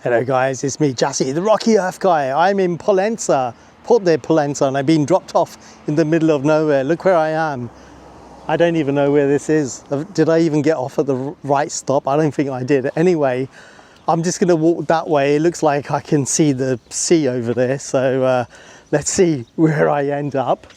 Hello guys, it's me Jassy, the Rocky Earth guy. I'm in Pollença, Port de Pollença, and I've been dropped off in the middle of nowhere. Look where I am. I don't even know where this is. Did I even get off at the right stop? I don't think I did. Anyway, I'm just gonna walk that way. It looks like I can see the sea over there. So let's see where I end up.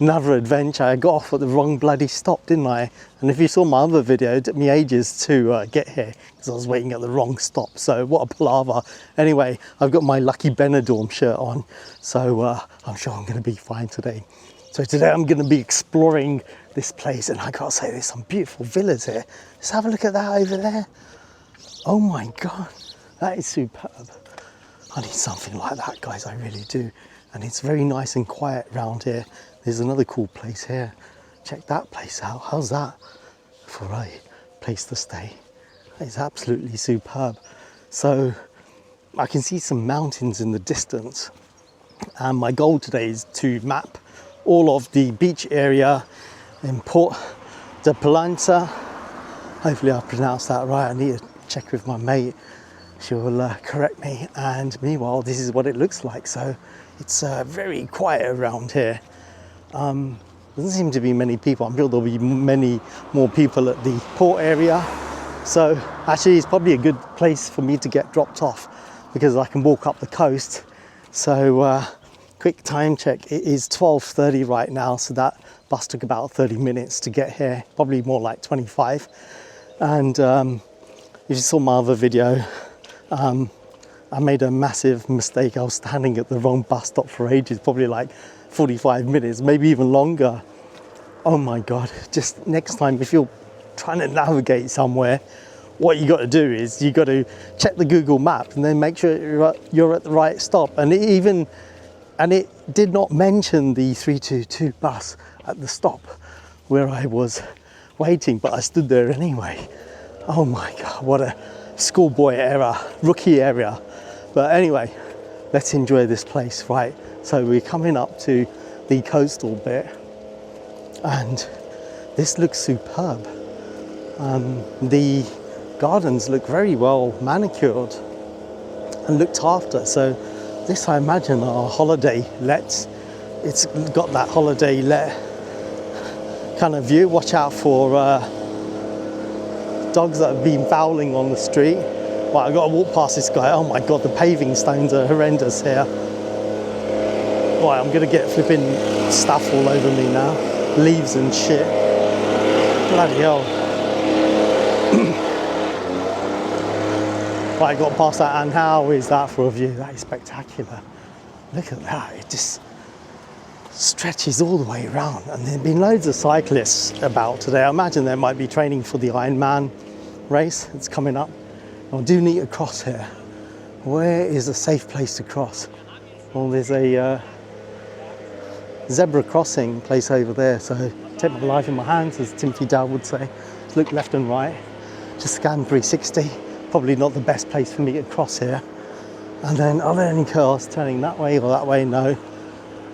Another adventure. I got off at the wrong bloody stop, didn't I? And if you saw my other video, it took me ages to get here because I was waiting at the wrong stop. So what a palaver. Anyway, I've got my lucky Benidorm shirt on, so I'm sure I'm going to be fine today. So today I'm going to be exploring this place, and I gotta say, there's some beautiful villas here. Let's have a look at that over there. Oh my god, that is superb. I need something like that, guys, I really do. And it's very nice and quiet around here. There's another cool place here. Check that place out. How's that for a place to stay? It's absolutely superb. So I can see some mountains in the distance, and my goal today is to map all of the beach area in Port de Pollença. Hopefully I pronounced that right. I need to check with my mate. She'll correct me. And meanwhile, this is what it looks like. So it's very quiet around here. Doesn't seem to be many people. I'm sure there'll be many more people at the port area. So actually it's probably a good place for me to get dropped off because I can walk up the coast. So quick time check, it is 12:30 right now. So that bus took about 30 minutes to get here, probably more like 25. And if you saw my other video, I made a massive mistake. I was standing at the wrong bus stop for ages, probably like 45 minutes, maybe even longer. Oh my god, just next time if you're trying to navigate somewhere, what you got to do is you got to check the Google map and then make sure you're at the right stop. And it did not mention the 322 bus at the stop where I was waiting, but I stood there anyway. Oh my god, what a schoolboy error, rookie error. But anyway, let's enjoy this place, right? So we're coming up to the coastal bit, and this looks superb. The gardens look very well manicured and looked after. So this, I imagine, are holiday lets. It's got that holiday let kind of view. Watch out for dogs that have been fouling on the street. Well, I've got to walk past this guy. Oh my god, the paving stones are horrendous here. Right, I'm gonna get flipping stuff all over me now. Leaves and shit. Bloody hell. Right, I got past that, and how is that for a view? That is spectacular. Look at that, it just stretches all the way around. And there have been loads of cyclists about today. I imagine they might be training for the Ironman race that's coming up. I do need to cross here. Where is a safe place to cross? Well, there's a zebra crossing place over there. So take my life in my hands, as Timothy Dow would say. Just look left and right. Just scan 360. Probably not the best place for me to cross here. And then, are there any cars turning that way or that way? No.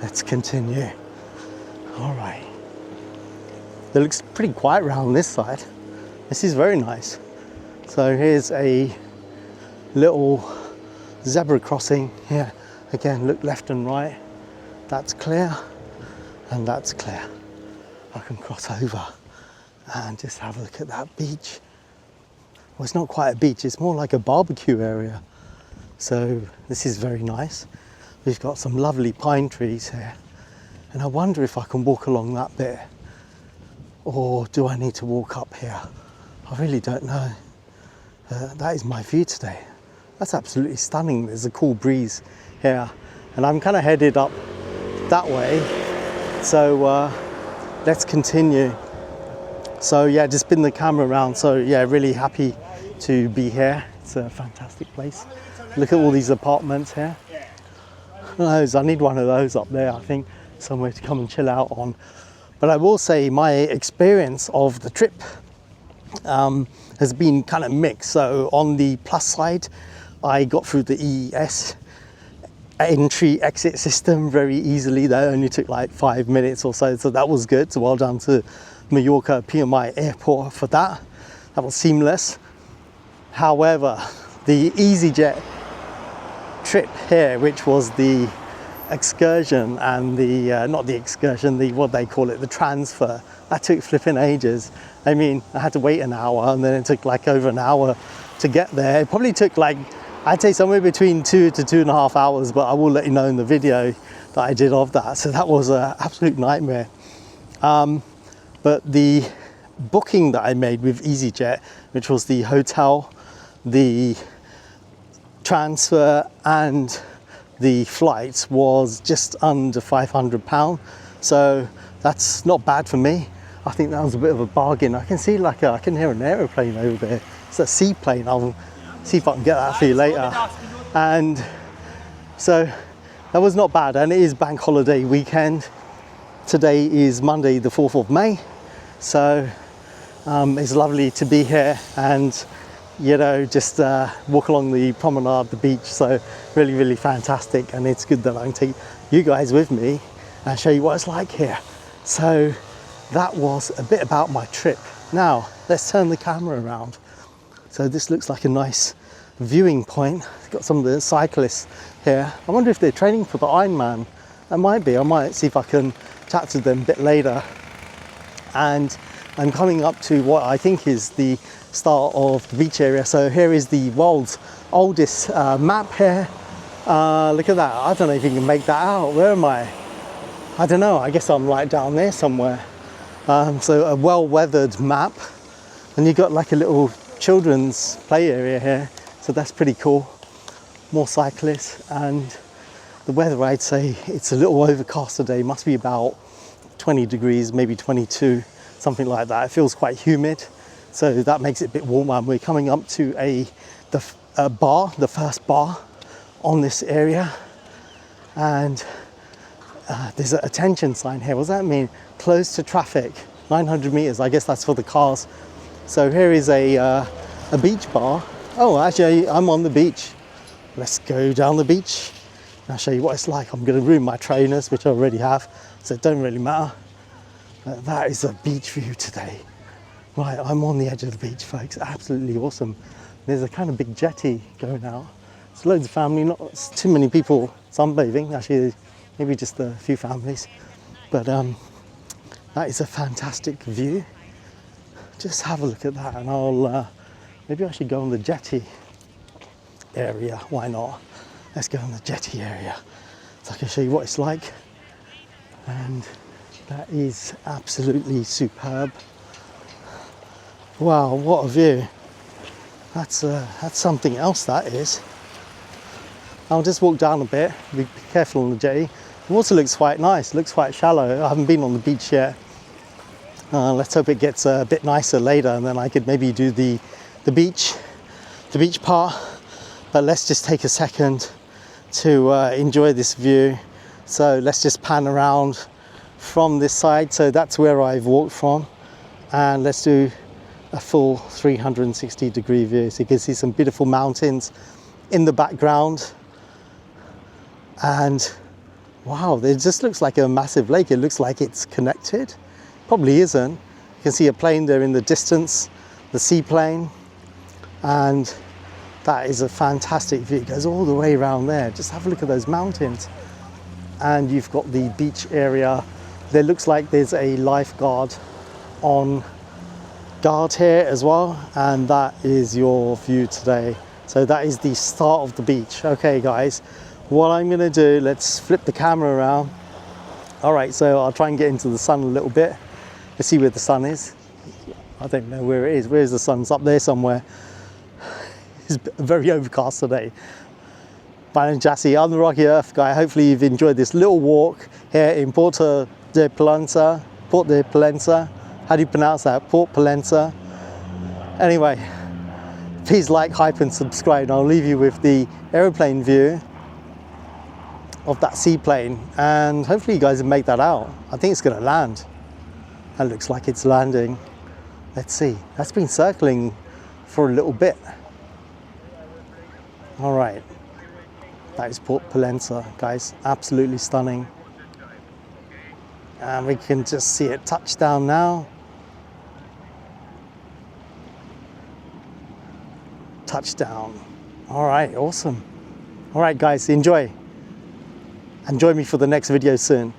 Let's continue. All right. It looks pretty quiet around this side. This is very nice. So here's a little zebra crossing here. Again, look left and right. That's clear, and that's clear. I can cross over and just have a look at that beach. Well, it's not quite a beach, it's more like a barbecue area. So this is very nice. We've got some lovely pine trees here. And I wonder if I can walk along that bit, or do I need to walk up here? I really don't know. That is my view today. That's absolutely stunning. There's a cool breeze here, and I'm kind of headed up that way. So let's continue. So yeah, just spin the camera around. So yeah, really happy to be here. It's a fantastic place. Look at all these apartments here. I need one of those up there, I think, somewhere to come and chill out on. But I will say my experience of the trip has been kind of mixed. So on the plus side, I got through the EES entry exit system very easily. That only took like 5 minutes or so, so that was good. So well done to Majorca PMI airport for that. That was seamless. However, the EasyJet trip here, which was the excursion and the not the excursion, the what they call it, the transfer, that took flipping ages. I mean, I had to wait an hour, and then it took like over an hour to get there. It probably took like, I'd say somewhere between 2 to 2.5 hours, but I will let you know in the video that I did of that. So that was an absolute nightmare. But the booking that I made with EasyJet, which was the hotel, the transfer and the flights, was just under £500. So that's not bad for me. I think that was a bit of a bargain. I can see like I can hear an aeroplane over there. It's a seaplane. I'll see if I can get that for you later. And so that was not bad, and it is bank holiday weekend. Today is Monday the 4th of May, so it's lovely to be here and, you know, just walk along the promenade, the beach. So really, really fantastic, and it's good that I can take you guys with me and show you what it's like here. So that was a bit about my trip. Now let's turn the camera around. So this looks like a nice viewing point. It's got some of the cyclists here. I wonder if they're training for the Ironman. That might be. I might see if I can chat to them a bit later. And I'm coming up to what I think is the start of the beach area. So here is the world's oldest map here. Look at that. I don't know if you can make that out. Where am I? I don't know. I guess I'm right down there somewhere. So a well-weathered map. And you've got like a little children's play area here. So that's pretty cool. More cyclists, and the weather, I'd say it's a little overcast today. Must be about 20 degrees, maybe 22, something like that. It feels quite humid, so that makes it a bit warmer. And we're coming up to the bar, the first bar on this area, and there's an attention sign here. What does that mean? Closed to traffic, 900 meters. I guess that's for the cars. So here is a beach bar. Oh, actually, I'm on the beach. Let's go down the beach. I'll show you what it's like. I'm going to ruin my trainers, which I already have, so it don't really matter. That is a beach view today. Right, I'm on the edge of the beach, folks. Absolutely awesome. There's a kind of big jetty going out. There's loads of family, not too many people sunbathing. Actually, maybe just a few families. But that is a fantastic view. Just have a look at that, and I'll maybe I should go on the jetty area. Why not? Let's go on the jetty area so I can show you what it's like. And that is absolutely superb. Wow, what a view. That's something else, that is. I'll just walk down a bit, be careful on the jetty. The water looks quite nice, looks quite shallow. I haven't been on the beach yet. Let's hope it gets a bit nicer later, and then I could maybe do the beach part. But let's just take a second to enjoy this view. So let's just pan around from this side. So that's where I've walked from, and let's do a full 360-degree view. So you can see some beautiful mountains in the background, and wow, it just looks like a massive lake. It looks like it's connected. Probably isn't. You can see a plane there in the distance, the seaplane, and that is a fantastic view. It goes all the way around there. Just have a look at those mountains. And you've got the beach area. There looks like there's a lifeguard on guard here as well, and that is your view today. So that is the start of the beach. Okay guys, what I'm gonna do, let's flip the camera around. All right, so I'll try and get into the sun a little bit. Let's see where the sun is. I don't know where it is. Where's the sun? It's up there somewhere. It's very overcast today. My name's Jassy, I'm the Rocky Earth guy. Hopefully you've enjoyed this little walk here in Port de Pollença. Port de Pollença. How do you pronounce that? Port Pollença. Anyway, please like, hype and subscribe. And I'll leave you with the aeroplane view of that seaplane, and hopefully you guys will make that out. I think it's going to land. That looks like it's landing. Let's see. That's been circling for a little bit. All right. That is Port Pollença, guys. Absolutely stunning. And we can just see it touch down now. Touchdown. All right, awesome. All right, guys, enjoy. And join me for the next video soon.